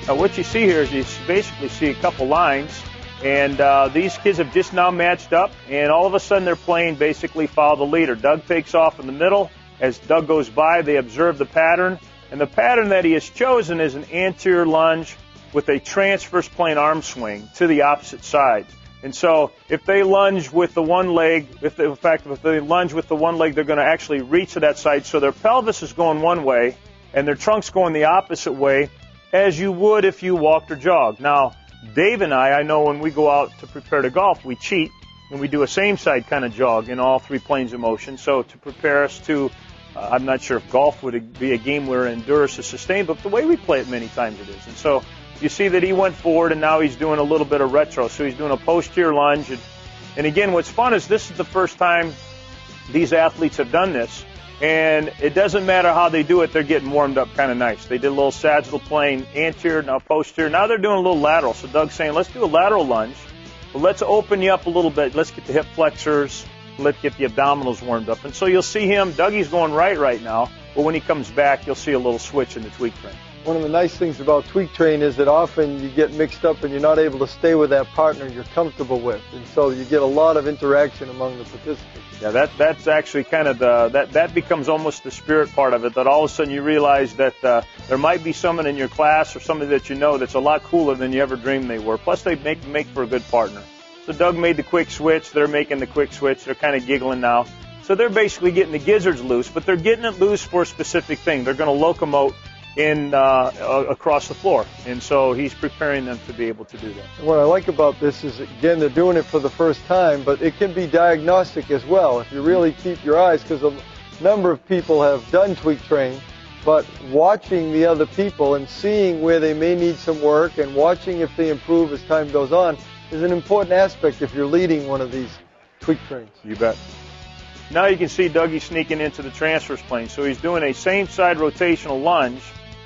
Now what you see here is you basically see a couple lines, and these kids have just now matched up, and all of a sudden they're playing basically follow the leader. Doug takes off in the middle. As Doug goes by, they observe the pattern, and the pattern that he has chosen is an anterior lunge with a transverse plane arm swing to the opposite side. And so if they lunge with the one leg, if they lunge with the one leg, they're going to actually reach to that side. So their pelvis is going one way, and their trunk's going the opposite way, as you would if you walked or jogged. Now, Dave and I know when we go out to prepare to golf, we cheat, and we do a same-side kind of jog in all three planes of motion. So to prepare us to, I'm not sure if golf would be a game where endurance is sustained, but the way we play it many times it is. And so you see that he went forward, and now he's doing a little bit of retro. So he's doing a posterior lunge. And again, what's fun is this is the first time these athletes have done this. And it doesn't matter how they do it, they're getting warmed up kind of nice. They did a little sagittal plane, anterior, now posterior. Now they're doing a little lateral. So Doug's saying, let's do a lateral lunge, but let's open you up a little bit. Let's get the hip flexors. Let's get the abdominals warmed up. And so you'll see him, Dougie's going right now, but when he comes back, you'll see a little switch in the tweak train. One of the nice things about tweak train is that often you get mixed up and you're not able to stay with that partner you're comfortable with. And so you get a lot of interaction among the participants. Yeah, that's actually kind of that becomes almost the spirit part of it, that all of a sudden you realize that there might be someone in your class or somebody that you know that's a lot cooler than you ever dreamed they were. Plus they make for a good partner. So Doug made the quick switch, they're making the quick switch, they're kind of giggling now. So they're basically getting the gizzards loose, but they're getting it loose for a specific thing. They're going to locomote in across the floor, and so he's preparing them to be able to do that. And what I like about this is, again, they're doing it for the first time, but it can be diagnostic as well if you really keep your eyes, because a number of people have done tweak train, but watching the other people and seeing where they may need some work and watching if they improve as time goes on is an important aspect if you're leading one of these tweak trains. You bet. Now you can see Dougie sneaking into the transverse plane, so he's doing a same side rotational lunge,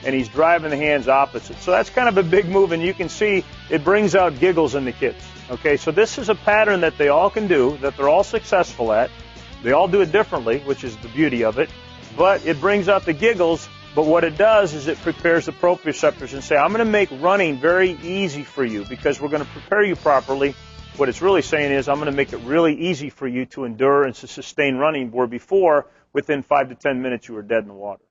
and he's driving the hands opposite. So that's kind of a big move, and you can see it brings out giggles in the kids. Okay, so this is a pattern that they all can do, that they're all successful at. They all do it differently, which is the beauty of it, but it brings out the giggles. But what it does is it prepares the proprioceptors and say, I'm going to make running very easy for you because we're going to prepare you properly. What it's really saying is I'm going to make it really easy for you to endure and to sustain running, where before, within 5 to 10 minutes, you were dead in the water.